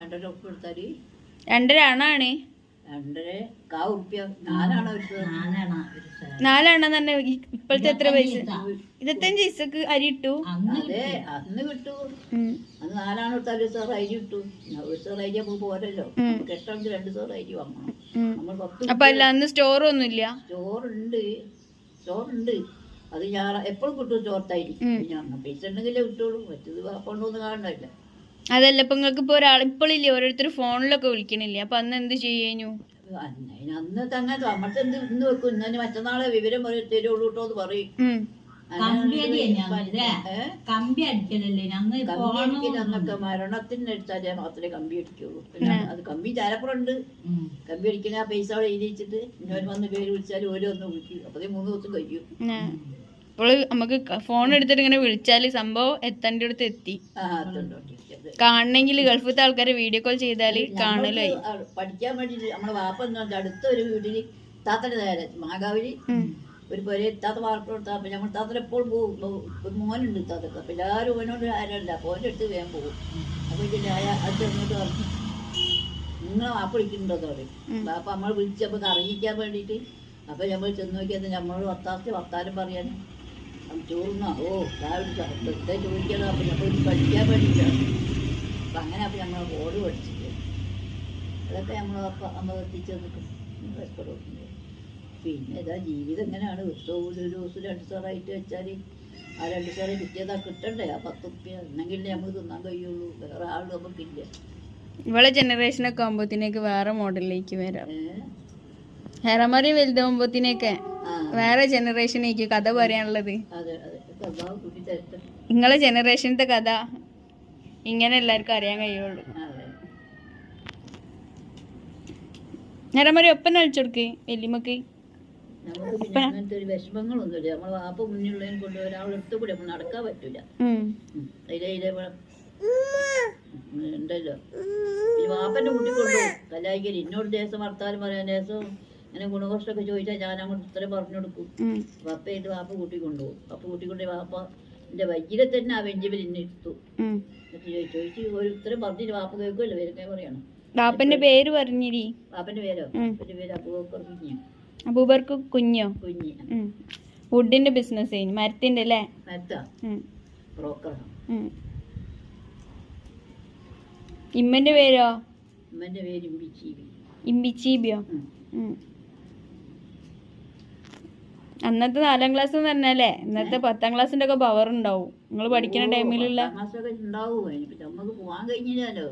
2.5 ആണാണ്. 4 തന്നെ. ഇപ്പോഴത്തെ എത്ര പൈസ? 25 പൈസക്ക് അരി ഇട്ടു. അന്ന് കിട്ടു. അന്ന് 4 എടുത്താൽ 1 സോർ അരി കിട്ടു. 1 സോർ അരി അപ്പൊ പോരല്ലോ. കെട്ടണമെങ്കിൽ 2 സോർ അരി വാങ്ങണം. അപ്പൊ അല്ല അന്ന് സ്റ്റോറൊന്നും ഇല്ല. സ്റ്റോറുണ്ട്. അത് ഞാൻ എപ്പോഴും കിട്ടും. ചോർത്തായി പൈസ ഉണ്ടെങ്കിലേ കിട്ടുള്ളൂ. മറ്റത് കൊണ്ടൊന്നും കാണണില്ല. അതല്ല ഇപ്പൊ നിങ്ങൾക്ക് ഇപ്പൊ ഇപ്പോഴില്ലേ ഓരോരുത്തർ ഫോണിലൊക്കെ വിളിക്കണില്ലേ? അപ്പൊ അന്ന് എന്ത് ചെയ്യൂ? അന്നത്തെ അങ്ങനെ നമ്മൾക്ക് എന്ത് ഇന്ന് വെക്കും. ഇന്നെ മറ്റന്നാളെ വിവരം തരുള്ളൂ കേട്ടോ എന്ന് പറയും. അന്നൊക്കെ മരണത്തിന് എടുത്താലേ മാത്രമേ കമ്പി അടിക്കുള്ളൂ. അത് കമ്പി ചാലപ്പുറമുണ്ട്. കമ്പി അടിക്കണ ആ പൈസ അവിടെ എഴുതി വെച്ചിട്ട് ഇന്നോര് വന്ന് പേര് വിളിച്ചാൽ ഓരോ ഒന്ന് വിളിക്കും. അപ്പതേ 3 ദിവസം കഴിയും. അപ്പോൾ നമുക്ക് ഫോൺ എടുത്തിട്ട് ഇങ്ങനെ വിളിച്ചാല് സംഭവം എത്തേണ്ട അടുത്ത് എത്തി. കാണണമെങ്കിൽ ഗൾഫിലത്തെ ആൾക്കാരെ വീഡിയോ കോൾ ചെയ്താല് കാണലായി. പഠിക്കാൻ വേണ്ടിട്ട് നമ്മളെ വാപ്പ അടുത്തൊരു വീട്ടില് താത്തന്റെ നേരെ മാകാവില് ഒരു പൊരേ താത്ത വാർത്ത കൊടുത്താൽ അപ്പൊ നമ്മൾ താത്തൽ എപ്പോഴും പോകും. ഒരു മോനുണ്ട് താത്തക്ക്. അപ്പൊ എല്ലാവരും ഓനോട് ആരല്ല. അപ്പൊ ഓൻ്റെ അടുത്ത് വേഗം പോകും. അപ്പൊ അത് അങ്ങോട്ട് പറഞ്ഞു നിങ്ങളെ വാപ്പ വിളിക്കുന്നുണ്ടോ പറയും. വാപ്പ നമ്മൾ വിളിച്ചപ്പോ അറിയിക്കാൻ വേണ്ടിട്ട്. അപ്പൊ നമ്മൾ ചെന്ന് നോക്കിയത് നമ്മളോട് വർത്താനം പറയാനും ചോറുന്നോ രാവിലെ ചോദിക്കണം. അപ്പൊ നമ്മൾ പഠിക്കാൻ വേണ്ടിയിട്ടാണ്. അപ്പൊ അങ്ങനെ അപ്പൊ നമ്മൾ ബോർഡ് പഠിച്ചിട്ട് അതൊക്കെ നമ്മൾ എത്തിച്ചു നിൽക്കും. പിന്നെ ഇതാ ജീവിതം എങ്ങനെയാണ്. ഒരു ദിവസം 2 സോറായിട്ട് വെച്ചാൽ ആ 2 സോറെ കിട്ടിയതാ കിട്ടണ്ടേ. ആ 10 റുപ്യ എന്നെങ്കിലും നമുക്ക് തിന്നാൻ കഴിയുള്ളൂ. വേറെ ആൾ നമുക്കില്ല. ഇവളെ ജനറേഷനൊക്കെ ആകുമ്പോഴത്തേക്ക് വേറെ മോഡലിലേക്ക് വരാം. ഹെറമാരി വലുതാകുമ്പോഴത്തേക്ക് വേറെ ജനറേഷനേക്ക് കഥ പറയാനുള്ളത്. നിങ്ങളെ ജനറേഷനത്തെ കഥ ഇങ്ങനെ എല്ലാവർക്കും അറിയാൻ കഴിയുള്ളൂ. ഹെറമാരി ഒപ്പന കളിച്ചെടുക്ക് വല്യമ്മക്ക്. നമുക്ക് പിന്നെ അങ്ങനത്തെ ഒരു വിഷമങ്ങളൊന്നുമില്ല. നമ്മളെ വാപ്പ മുന്നിലുള്ളതിനെ കൊണ്ട് ഒരാളെടുത്ത് കൂടെ നമ്മൾ നടക്കാൻ പറ്റൂല. ഉണ്ടല്ലോ ഈ വാപ്പന്റെ കൂട്ടിക്കൊണ്ടു കലായിക്കൽ ഇന്നോട് ദേശം വർത്താനം പറയാൻ ദേശം അങ്ങനെ ഗുണകോഷ്ടമൊക്കെ ചോദിച്ചാൽ ഞാൻ അങ്ങോട്ട് ഉത്തരം പറഞ്ഞു കൊടുക്കും. വാപ്പയായിട്ട് വാപ്പ കൂട്ടിക്കൊണ്ടുപോകും. വാപ്പ കൂട്ടിക്കൊണ്ടേ വാപ്പ എന്റെ വൈകിലെ തന്നെ ആ വെഞ്ചിൽ ഇന്നെ എടുത്തു. ചോദിച്ചു ഒരു ഉത്തരം പറഞ്ഞിട്ട് വാപ്പ കേൾക്കുമല്ലോ. പേരൊക്കെ പറയണം. വാപ്പന്റെ പേര് പറഞ്ഞിരി. വാപ്പന്റെ പേരോ? വാപ്പന്റെ പേര് അബൂബക്കർ കുഞ്ഞ്. അബൂബക്കർ കുഞ്ഞോ? കുഞ്ഞ്. വുഡിന്റെ ബിസിനസ് മരത്തിന്റെ അല്ലേ? മരത്താ ബ്രോക്കർ. ഇമ്മന്റെ പേരോ? ഇമ്മന്റെ പേര് ഇമ്പിച്ചീബി. ഇമ്പിച്ചീബിയോ? അന്നത്തെ 4ാം ക്ലാസ് എന്ന് പറഞ്ഞാലേ ഇന്നത്തെ 10ാം ക്ലാസ്സിന്റെ ഒക്കെ പവർ ഉണ്ടാവും. നിങ്ങൾ പഠിക്കുന്ന ടൈമിലുള്ള ഉണ്ടാവും. നമുക്ക് പോകാൻ കഴിഞ്ഞില്ലല്ലോ.